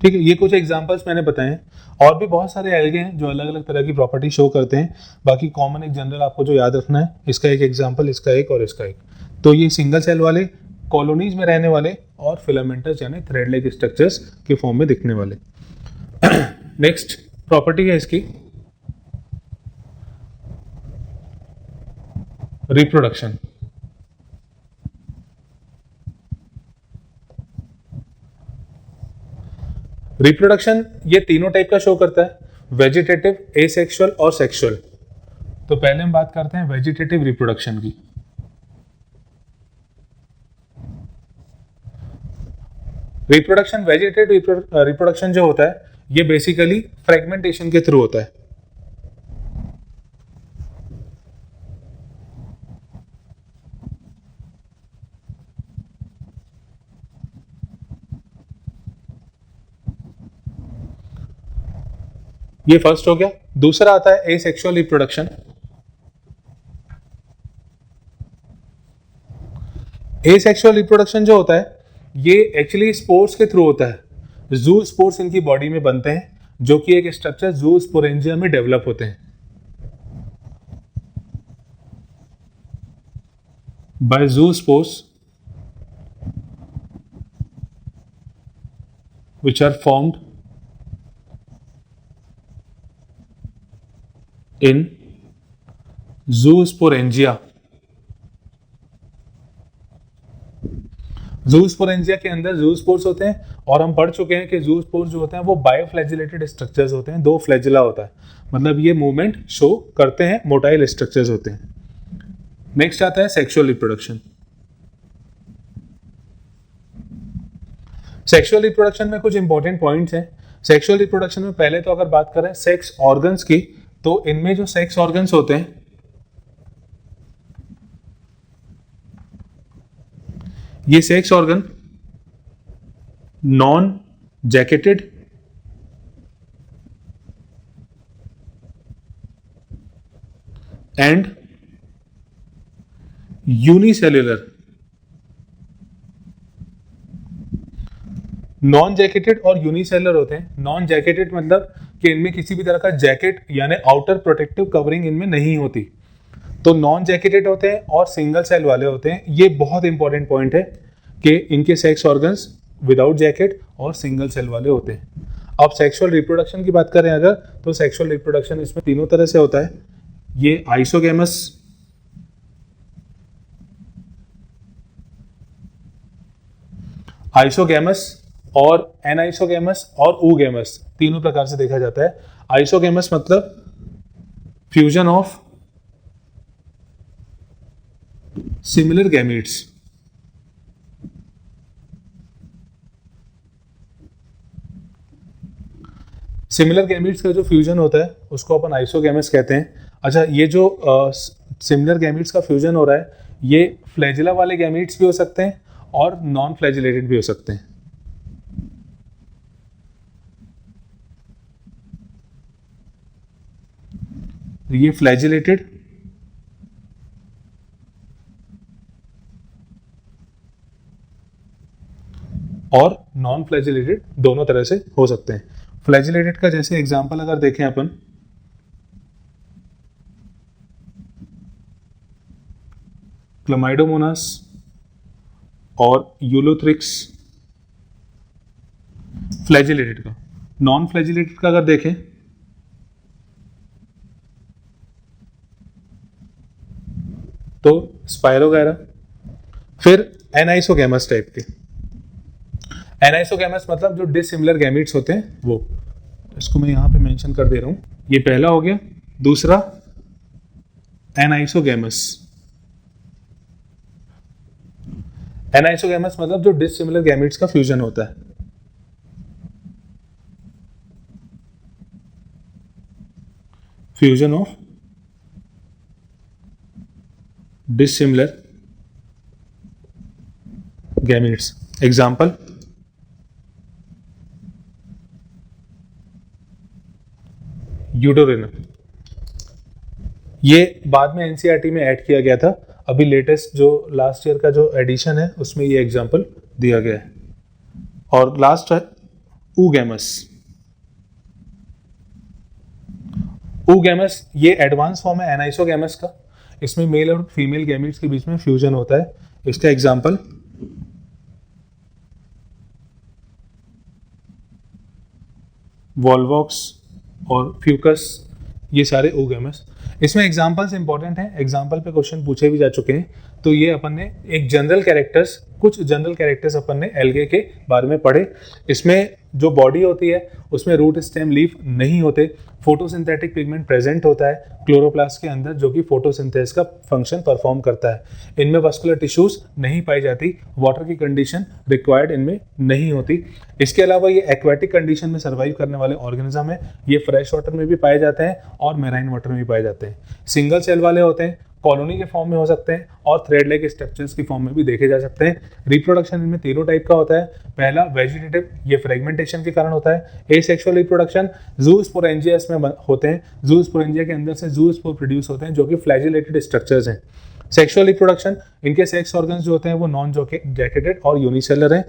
ठीक है, ये कुछ एग्जांपल्स मैंने बताए हैं, और भी बहुत सारे एल्गे हैं जो अलग अलग तरह की प्रॉपर्टी शो करते हैं। बाकी कॉमन एक जनरल आपको जो याद रखना है, इसका एक एग्जांपल, इसका एक और इसका एक। तो ये सिंगल सेल वाले, कॉलोनीज में रहने वाले, और फिलामेंटस यानी थ्रेड लाइक स्ट्रक्चर्स के फॉर्म में दिखने वाले। नेक्स्ट प्रॉपर्टी है इसकी रिप्रोडक्शन। रिप्रोडक्शन ये तीनों टाइप का शो करता है, वेजिटेटिव, एसेक्सुअल और सेक्सुअल। तो पहले हम बात करते हैं वेजिटेटिव रिप्रोडक्शन की। रिप्रोडक्शन, वेजिटेटिव रिप्रोडक्शन जो होता है ये बेसिकली फ्रेगमेंटेशन के थ्रू होता है। ये फर्स्ट हो गया। दूसरा आता है एसेक्सुअल रिप्रोडक्शन। एसेक्सुअल रिप्रोडक्शन जो होता है ये एक्चुअली स्पोर्स के थ्रू होता है। जू स्पोर्स इनकी बॉडी में बनते हैं, जो कि एक स्ट्रक्चर जू स्पोरेंजिया में डेवलप होते हैं। बाय जू spores which are formed in zoosporangia। जूस्पोरेंजिया के अंदर जूस्पोर्स होते हैं, और हम पढ़ चुके हैं कि जूस्पोर्स जो होते हैं वो बायोफ्लैजिलेटेड स्ट्रक्चर्स होते हैं, दो फ्लैजिला होता है, मतलब ये मूवमेंट शो करते हैं, मोटाइल स्ट्रक्चर्स होते हैं। नेक्स्ट आता है सेक्सुअल रिप्रोडक्शन। सेक्सुअल रिप्रोडक्शन में कुछ इंपॉर्टेंट पॉइंट्स हैं। सेक्सुअल रिप्रोडक्शन में पहले तो अगर बात करें सेक्स ऑर्गन्स की, तो इनमें जो सेक्स ऑर्गन्स होते हैं ये sex organ non jacketed and unicellular. Non jacketed और यूनिसेलर होते हैं। नॉन जैकेटेड मतलब कि इनमें किसी भी तरह का जैकेट यानी आउटर प्रोटेक्टिव कवरिंग इनमें नहीं होती, तो नॉन जैकेटेड होते हैं, और सिंगल सेल वाले होते हैं। ये बहुत इंपॉर्टेंट पॉइंट है कि इनके सेक्स ऑर्गन्स विदाउट जैकेट और सिंगल सेल वाले होते हैं। अब सेक्सुअल रिप्रोडक्शन की बात करें अगर, तो सेक्सुअल रिप्रोडक्शन इसमें तीनों तरह से होता है। ये आइसोगेमस, और एनाइसोगेमस और ऊगेमस, तीनों प्रकार से देखा जाता है। आइसोगेमस मतलब fusion of similar gametes. Similar gametes का जो फ्यूजन होता है उसको अपन आइसोगेमस कहते हैं। अच्छा, ये जो सिमिलर गैमीट्स का फ्यूजन हो रहा है ये फ्लैजिला वाले गैमीट्स भी हो सकते हैं और नॉन फ्लैजिलेटेड भी हो सकते हैं। ये फ्लैजिलेटेड और नॉन फ्लैजिलेटेड दोनों तरह से हो सकते हैं। फ्लैजिलेटेड का जैसे एग्जांपल अगर देखें अपन, क्लमाइडोमोनास और यूलोथ्रिक्स फ्लैजिलेटेड का। नॉन फ्लैजिलेटेड का अगर देखें तो स्पायरोगैरा। फिर एनाइसोगैमस टाइप के। एनाइसोगैमस मतलब जो डिसिमिलर गैमीट्स होते हैं वो, इसको मैं यहां पे मेंशन कर दे रहा हूं। ये पहला हो गया। दूसरा एनाइसोगैमस। एनाइसोगैमस मतलब जो डिसिमिलर गैमीट्स का फ्यूजन होता है। Fusion of dissimilar gametes. Example, eudorina. ये बाद में एनसीईआरटी में ऐड किया गया था, अभी लेटेस्ट जो लास्ट ईयर का जो एडिशन है उसमें ये एग्जाम्पल दिया गया है। और लास्ट है ऊगैमस। ऊगैमस ये एडवांस फॉर्म है एनाइसोगैमस का। इसमें मेल और फीमेल गैमीट्स के बीच में फ्यूजन होता है। इसका एग्जाम्पल वॉल्वॉक्स और फ्यूकस, ये सारे ऊगैमस। इसमें एग्जाम्पल्स इंपॉर्टेंट हैं, एग्जाम्पल पे क्वेश्चन पूछे भी जा चुके हैं। तो ये अपन ने एक जनरल कैरेक्टर्स, कुछ जनरल कैरेक्टर्स अपन ने एल्गे के बारे में पढ़े। इसमें जो बॉडी होती है उसमें रूट स्टेम लीफ नहीं होते, फोटोसिंथेटिक पिगमेंट प्रेजेंट होता है क्लोरोप्लास्ट के अंदर जो कि फोटोसिंथेसिस का फंक्शन परफॉर्म करता है। इनमें वस्कुलर टिश्यूज नहीं पाई जाती, वाटर की कंडीशन रिक्वायर्ड इनमें नहीं होती। इसके अलावा ये एक्वेटिक कंडीशन में सर्वाइव करने वाले ऑर्गेनिज्म है, ये फ्रेश वाटर में भी पाए जाते हैं और मेराइन वाटर में भी पाए जाते हैं। सिंगल सेल वाले होते हैं, कॉलोनी के फॉर्म में हो सकते हैं और थ्रेड लाइक स्ट्रक्चर्स की फॉर्म में भी देखे जा सकते हैं। रिप्रोडक्शन इनमें तीनों टाइप का होता है। पहला वेजिटेटिव, ये फ्रेगमेंटेशन के कारण होता है। एसेक्सुअल रिप्रोडक्शन ज़ूस्पोरेंजियस में होते हैं, ज़ूस्पोरेंजिया के अंदर से ज़ूस्पोर प्रोड्यूस होते हैं जो कि फ्लैजिलेटेड स्ट्रक्चर्स हैं। सेक्सुअल रिप्रोडक्शन, इनके सेक्स ऑर्गन्स जो होते हैं वो नॉन जैकेटेड और यूनिसेलर हैं।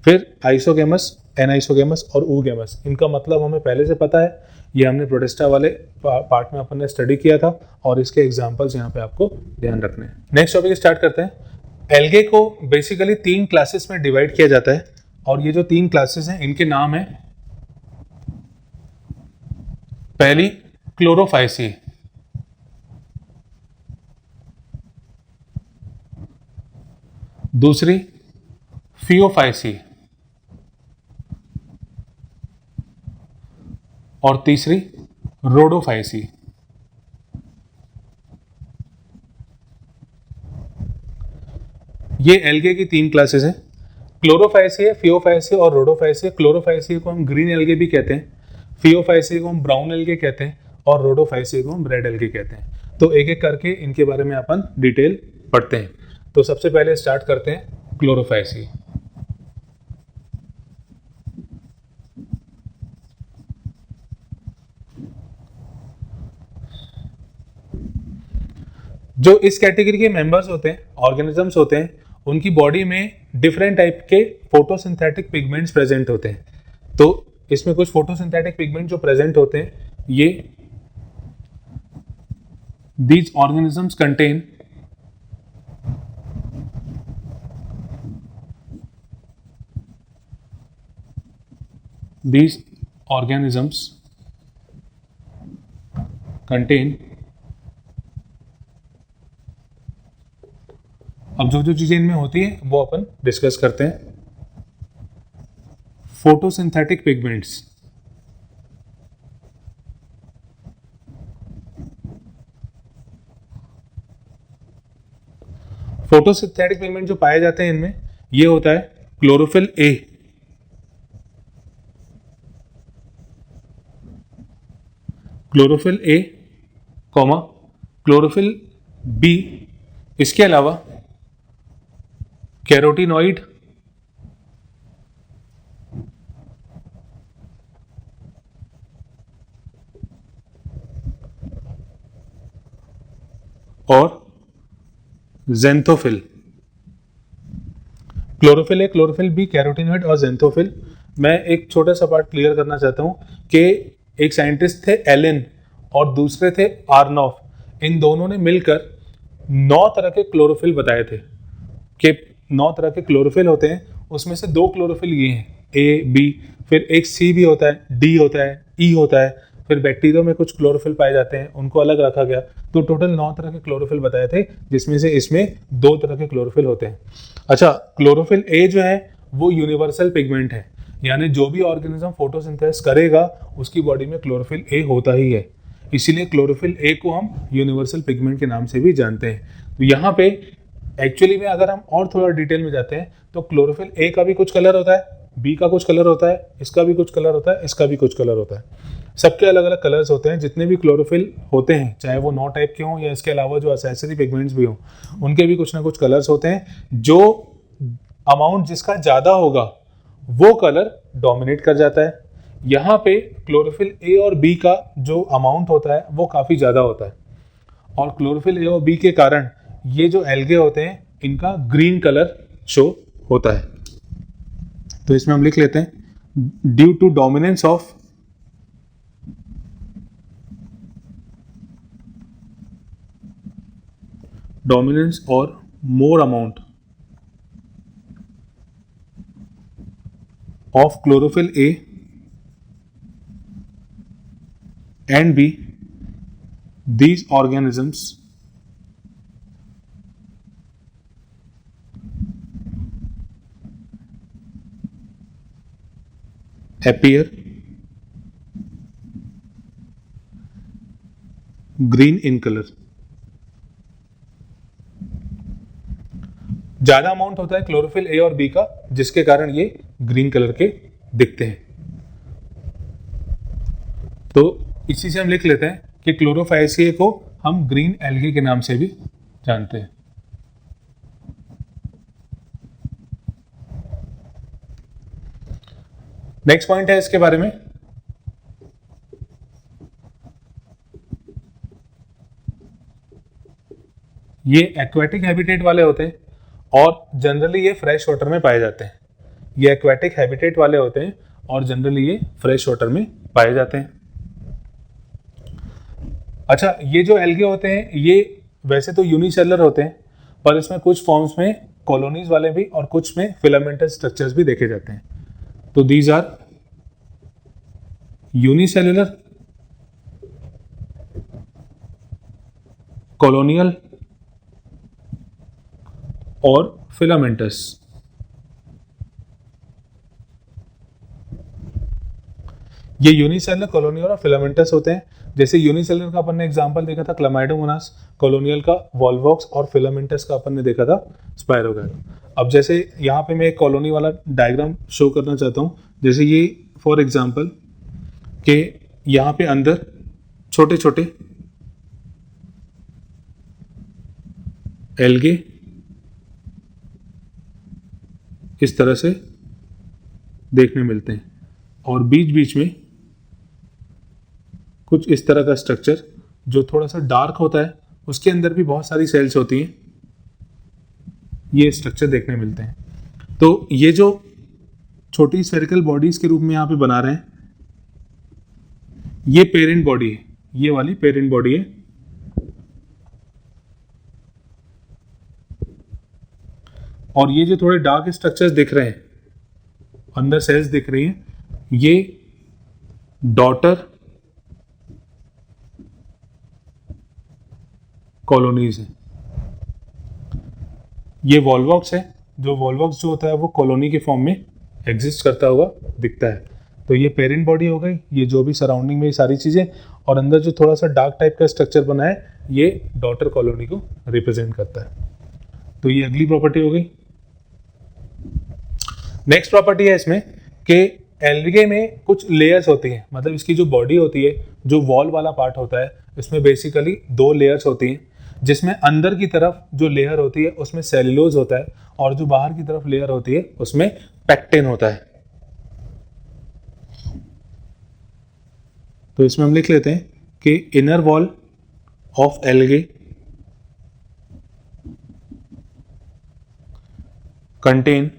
फिर आइसोगेमस, एनाइसोगेमस और ऊगेमस, इनका मतलब हमें पहले से पता है, ये हमने प्रोटिस्टा वाले पार्ट में अपन ने स्टडी किया था और इसके एग्जांपल्स यहाँ पे आपको ध्यान रखने हैं। नेक्स्ट टॉपिक स्टार्ट करते हैं। एल्गे को बेसिकली 3 क्लासेस में डिवाइड किया जाता है और ये जो 3 क्लासेस हैं इनके नाम है, पहली क्लोरोफाइसी, दूसरी फियोफाइसी और तीसरी रोडोफाइसी। ये एल्गे की 3 क्लासेस हैं। क्लोरोफाइसी है, फियोफाइसी और रोडोफाइसी। क्लोरोफाइसी को हम ग्रीन एल्गे भी कहते हैं, फियोफाइसी को हम ब्राउन एल्गे कहते हैं और रोडोफाइसी को हम रेड एल्गे कहते हैं। तो एक एक करके इनके बारे में अपन डिटेल पढ़ते हैं। तो सबसे पहले स्टार्ट करते हैं क्लोरोफाइसी। जो इस कैटेगरी के मेंबर्स होते हैं, ऑर्गेनिजम्स होते हैं, उनकी बॉडी में डिफरेंट टाइप के फोटोसिंथेटिक पिगमेंट्स प्रेजेंट होते हैं। तो इसमें कुछ फोटोसिंथेटिक पिगमेंट जो प्रेजेंट होते हैं, ये these organisms contain these organisms contain, अब जो जो चीजें इनमें होती है वो अपन डिस्कस करते हैं। फोटोसिंथेटिक पिगमेंट्स, फोटोसिंथेटिक पिगमेंट जो पाए जाते हैं इनमें, ये होता है chlorophyll A, chlorophyll A, comma chlorophyll B, इसके अलावा कैरोटीनॉइड, और xanthophyll. Chlorophyll A, chlorophyll B, carotenoid और जेंथोफिल। मैं एक छोटा सा पार्ट क्लियर करना चाहता हूं कि एक साइंटिस्ट थे एलन और दूसरे थे आर्नोफ। इन दोनों ने मिलकर 9 तरह के क्लोरोफिल बताए थे कि 9 तरह के क्लोरोफिल होते हैं। उसमें से 2 क्लोरोफिल ये हैं, ए, बी, फिर एक सी भी होता है, डी होता है, ई होता है। फिर बैक्टीरिया में कुछ क्लोरोफिल पाए जाते हैं, उनको अलग रखा गया। तो टोटल 9 तरह के क्लोरोफिल बताए थे, जिसमें से इसमें 2 तरह के क्लोरोफिल होते हैं। अच्छा, क्लोरोफिल ए जो है वो यूनिवर्सल पिगमेंट है, यानी जो भी ऑर्गेनिज्म फोटोसिंथेसिस करेगा उसकी बॉडी में क्लोरोफिल ए होता ही है। इसीलिए क्लोरोफिल ए को हम यूनिवर्सल पिगमेंट के नाम से भी जानते हैं। तो यहाँ पे एक्चुअली में अगर हम और थोड़ा डिटेल में जाते हैं तो क्लोरोफिल ए का भी कुछ कलर होता है, बी का कुछ कलर होता है, इसका भी कुछ कलर होता है, इसका भी कुछ कलर होता है। सबके अलग अलग कलर्स होते हैं। जितने भी क्लोरोफिल होते हैं, चाहे वो 9 टाइप के हों या इसके अलावा जो एसेसरी पिगमेंट्स भी हों, उनके भी कुछ ना कुछ कलर्स होते हैं। जो अमाउंट जिसका ज़्यादा होगा वो कलर डोमिनेट कर जाता है। यहाँ पे क्लोरोफिल ए और बी का जो अमाउंट होता है वो काफ़ी ज़्यादा होता है और क्लोरोफिल ए और बी के कारण ये जो एल्गे होते हैं इनका ग्रीन कलर शो होता है। तो इसमें हम लिख लेते हैं, due to dominance of or more amount of chlorophyll A and B, these organisms appear green in color। ज्यादा अमाउंट होता है क्लोरोफिल ए और बी का, जिसके कारण ये ग्रीन कलर के दिखते हैं। तो इसी से हम लिख लेते हैं कि क्लोरोफाइसिए को हम ग्रीन एल्गे के नाम से भी जानते हैं। नेक्स्ट पॉइंट है इसके बारे में, ये एक्वेटिक हैबिटेट वाले होते हैं और जनरली ये फ्रेश वाटर में पाए जाते हैं। ये एक्वेटिक हैबिटेट वाले होते हैं और जनरली ये फ्रेश वाटर में पाए जाते हैं। अच्छा, ये जो एल्गे होते हैं ये वैसे तो यूनिसेलुलर होते हैं, पर इसमें कुछ फॉर्म्स में कॉलोनीज वाले भी और कुछ में फिलामेंटस स्ट्रक्चर्स भी देखे जाते हैं। तो दीज आर यूनिसेलुलर, कॉलोनियल और फिलामेंटस। ये यूनिसेलुलर, कॉलोनियल और फिलामेंटस होते हैं। जैसे यूनिसेलुलर का अपन ने एग्जांपल देखा था क्लामाइडोमोनास, कॉलोनियल का वॉल्वॉक्स और फिलामेंटस का अपन ने देखा था स्पायरोगैरा। अब जैसे यहाँ पे मैं एक कॉलोनी वाला डायग्राम शो करना चाहता हूँ। जैसे ये फॉर एग्जांपल कि यहाँ पे अंदर छोटे छोटे एल्गे इस तरह से देखने मिलते हैं और बीच बीच में कुछ इस तरह का स्ट्रक्चर जो थोड़ा सा डार्क होता है, उसके अंदर भी बहुत सारी सेल्स होती हैं, ये स्ट्रक्चर देखने मिलते हैं। तो ये जो छोटी स्फेरिकल बॉडीज के रूप में यहाँ पे बना रहे हैं, ये पेरेंट बॉडी है, ये वाली पेरेंट बॉडी है। और ये जो थोड़े डार्क स्ट्रक्चर्स दिख रहे हैं, अंदर सेल्स दिख रही हैं, ये डॉटर कॉलोनीज है। ये वॉल्वॉक्स है, जो वॉल्वॉक्स जो होता है वो कॉलोनी के फॉर्म में एग्जिस्ट करता हुआ दिखता है। तो ये पेरेंट बॉडी हो गई, ये जो भी सराउंडिंग में ये सारी चीजें, और अंदर जो थोड़ा सा डार्क टाइप का स्ट्रक्चर बना है, ये डॉटर कॉलोनी को रिप्रेजेंट करता है। तो ये अगली प्रॉपर्टी हो गई। नेक्स्ट प्रॉपर्टी है इसमें कि एल्गे में कुछ लेयर्स होती हैं, मतलब इसकी जो बॉडी होती है, जो वॉल वाला पार्ट होता है, इसमें बेसिकली 2 लेयर्स होती हैं, जिसमें अंदर की तरफ जो लेयर होती है उसमें सेल्यूलोज होता है और जो बाहर की तरफ लेयर होती है उसमें पेक्टिन होता है। तो इसमें हम लिख लेते हैं कि inner wall of algae contain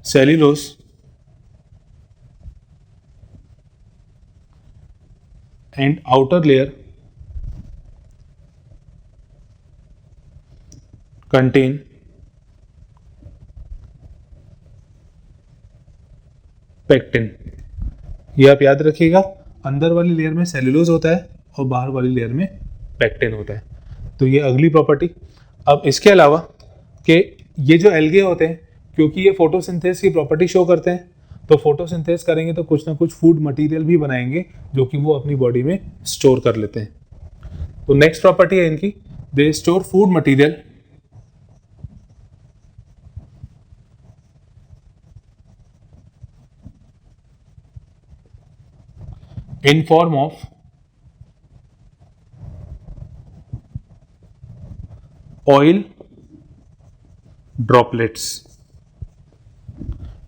cellulose and outer layer contain pectin। ये आप याद रखिएगा, अंदर वाली लेयर में सेल्यूलोज होता है और बाहर वाली लेयर में पेक्टिन होता है। तो ये अगली प्रॉपर्टी। अब इसके अलावा कि ये जो एल्गे होते हैं, क्योंकि ये फोटोसिंथेसिस की प्रॉपर्टी शो करते हैं, तो फोटोसिंथेसिस करेंगे तो कुछ ना कुछ फूड मटेरियल भी बनाएंगे जो कि वो अपनी बॉडी में स्टोर कर लेते हैं। तो नेक्स्ट प्रॉपर्टी है इनकी, they store food material in form of oil droplets.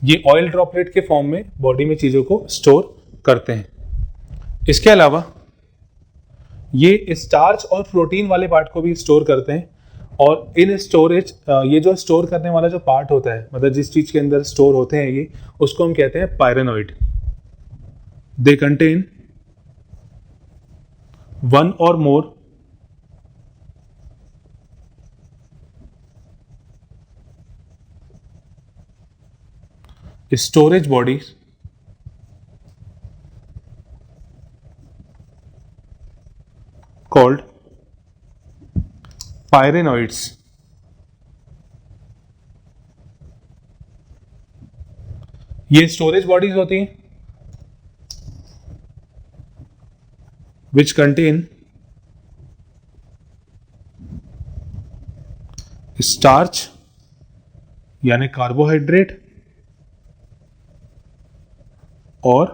ये ऑयल ड्रॉपलेट के फॉर्म में बॉडी में चीजों को स्टोर करते हैं। इसके अलावा ये स्टार्च और प्रोटीन वाले पार्ट को भी स्टोर करते हैं, और इन स्टोरेज, ये जो स्टोर करने वाला जो पार्ट होता है, मतलब जिस चीज के अंदर स्टोर होते हैं ये, उसको हम कहते हैं pyrenoid. They contain 1 or more storage bodies called pyrenoids ये स्टोरेज बॉडीज होती हैं विच कंटेन स्टार्च यानी कार्बोहाइड्रेट और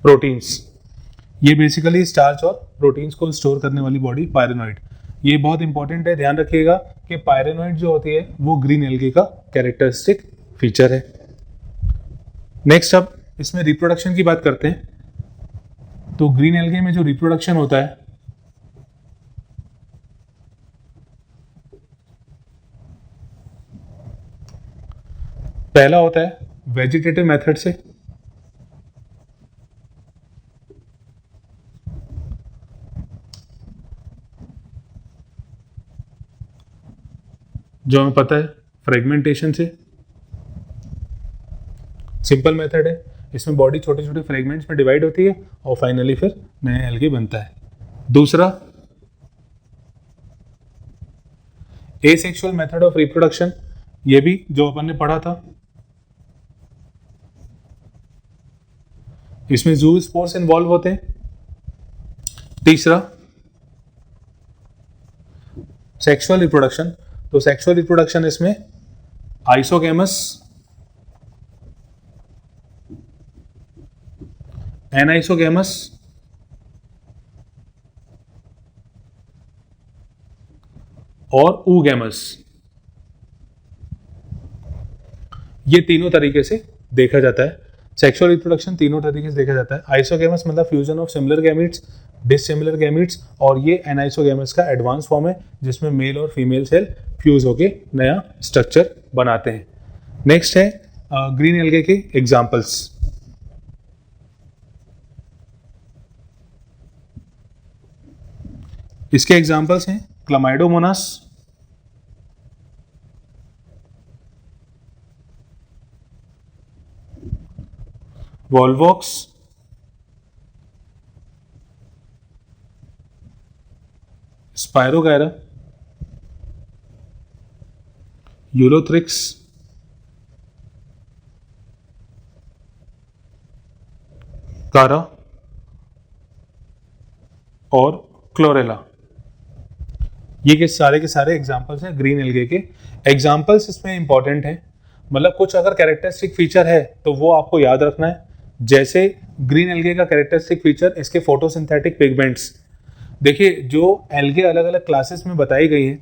प्रोटीन्स। ये बेसिकली स्टार्च और प्रोटीन्स को स्टोर करने वाली बॉडी पायरेनोइड। ये बहुत इंपॉर्टेंट है, ध्यान रखिएगा कि पायरेनोइड जो होती है वो ग्रीन एल्गी का कैरेक्टरिस्टिक फीचर है। नेक्स्ट अब इसमें रिप्रोडक्शन की बात करते हैं। तो ग्रीन एल्गी में जो रिप्रोडक्शन होता है पहला होता है वेजिटेटिव मेथड से, जो हमें पता है फ्रेगमेंटेशन से। सिंपल मेथड है, इसमें बॉडी छोटे छोटे फ्रेगमेंट्स में डिवाइड होती है और फाइनली फिर नया एल्गी बनता है। दूसरा एसेक्सुअल मेथड ऑफ रिप्रोडक्शन, ये भी जो अपन ने पढ़ा था, इसमें ज़ूस्पोर्स इन्वॉल्व होते हैं। तीसरा सेक्सुअल रिप्रोडक्शन, तो सेक्सुअल रिप्रोडक्शन इसमें आइसोगैमस, एनाइसोगैमस और ऊगैमस, ये तीनों तरीके से देखा जाता है। सेक्सुअल रिप्रोडक्शन तीनों तरीके से देखा जाता है। आइसोगैमस मतलब fusion of similar gametes, dissimilar gametes, और ये एनाइसोगैमस का एडवांस फॉर्म है जिसमें मेल और फीमेल सेल फ्यूज होके नया स्ट्रक्चर बनाते हैं। नेक्स्ट है ग्रीन एल्गे के एग्जांपल्स। इसके एग्जांपल्स हैं क्लामाइडोमोनास, वॉल्वॉक्स, स्पायरोगायरा, यूलोथ्रिक्स, कारा और क्लोरेला। ये के सारे एग्जांपल्स हैं ग्रीन एल्गे के। एग्जांपल्स इसमें इंपॉर्टेंट हैं, मतलब कुछ अगर कैरेक्टरिस्टिक फीचर है तो वो आपको याद रखना है। जैसे ग्रीन एल्गे का कैरेक्टरिस्टिक फीचर इसके फोटोसिंथेटिक पिगमेंट्स। देखिए जो एल्गे अलग अलग क्लासेस में बताई गई हैं,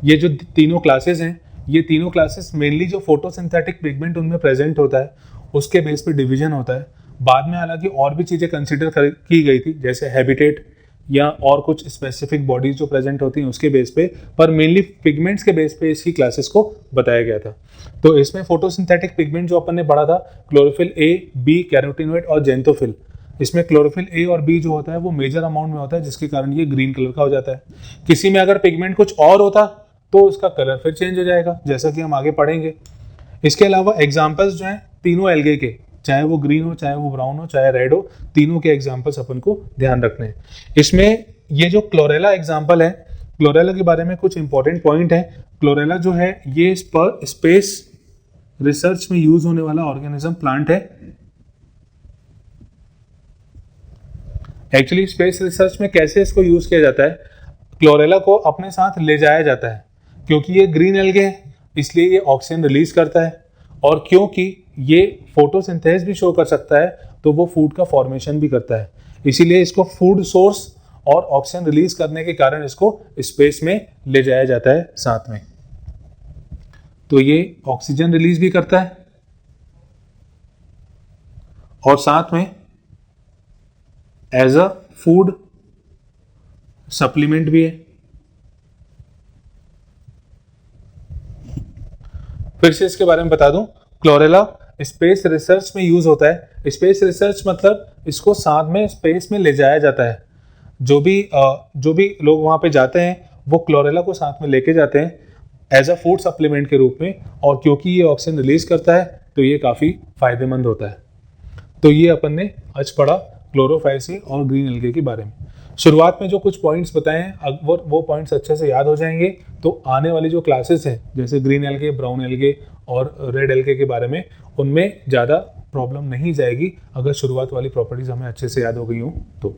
ये जो तीनों क्लासेस हैं, ये तीनों क्लासेस मेनली जो फोटोसिंथेटिक पिगमेंट उनमें प्रेजेंट होता है उसके बेस पे डिवीजन होता है। बाद में हालांकि और भी चीज़ें कंसिडर की गई थी, जैसे हैबिटेट या और कुछ स्पेसिफिक बॉडीज जो प्रेजेंट होती हैं उसके बेस पे, पर मेनली पिगमेंट्स के बेस पे इसकी क्लासेस को बताया गया था। तो इसमें फोटोसिंथेटिक पिगमेंट जो अपन ने पढ़ा था, क्लोरोफिल ए, बी, कैरोटीनॉइड और जेंथोफिल। इसमें क्लोरोफिल ए और बी जो होता है वो मेजर अमाउंट में होता है, जिसके कारण ये ग्रीन कलर का हो जाता है। किसी में अगर पिगमेंट कुछ और होता तो उसका कलर फिर चेंज हो जाएगा, जैसा कि हम आगे पढ़ेंगे। इसके अलावा एग्जाम्पल्स जो हैं तीनों एल्गे के, चाहे वो ग्रीन हो, चाहे वो ब्राउन हो, चाहे रेड हो, तीनों के एग्जाम्पल्स अपन को ध्यान रखने हैं। इसमें ये जो क्लोरेला एग्जाम्पल है, क्लोरेला के बारे में कुछ इंपॉर्टेंट पॉइंट है। क्लोरेला जो है ये स्पेस रिसर्च में यूज होने वाला ऑर्गेनिज्म प्लांट है। एक्चुअली स्पेस रिसर्च में कैसे इसको यूज किया जाता है, क्लोरेला को अपने साथ ले जाया जाता है क्योंकि ये ग्रीन एल्गे है, इसलिए ये ऑक्सीजन रिलीज करता है, और क्योंकि ये फोटोसिंथेसिस भी शो कर सकता है तो वो फूड का फॉर्मेशन भी करता है, इसीलिए इसको फूड सोर्स और ऑक्सीजन रिलीज करने के कारण इसको स्पेस में ले जाया जाता है साथ में। तो ये ऑक्सीजन रिलीज भी करता है और साथ में एज अ फूड सप्लीमेंट भी है। फिर से इसके बारे में बता दूं, क्लोरेला स्पेस रिसर्च में यूज होता है। स्पेस रिसर्च मतलब इसको साथ में स्पेस में ले जाया जाता है। जो भी लोग वहां पे जाते हैं वो क्लोरेला को साथ में लेके जाते हैं एज अ फूड सप्लीमेंट के रूप में, और क्योंकि ये ऑक्सीजन रिलीज करता है तो ये काफ़ी फायदेमंद होता है। तो ये अपन ने आज पढ़ा क्लोरोफाइसी और ग्रीन एल्गे के बारे में। शुरुआत में जो कुछ पॉइंट्स बताए हैं, अगर वो पॉइंट्स अच्छे से याद हो जाएंगे तो आने वाली जो क्लासेस हैं जैसे ग्रीन एल्गे, ब्राउन एल्गे और रेड एल्गे के बारे में, उनमें ज़्यादा प्रॉब्लम नहीं जाएगी अगर शुरुआत वाली प्रॉपर्टीज़ हमें अच्छे से याद हो गई हों तो।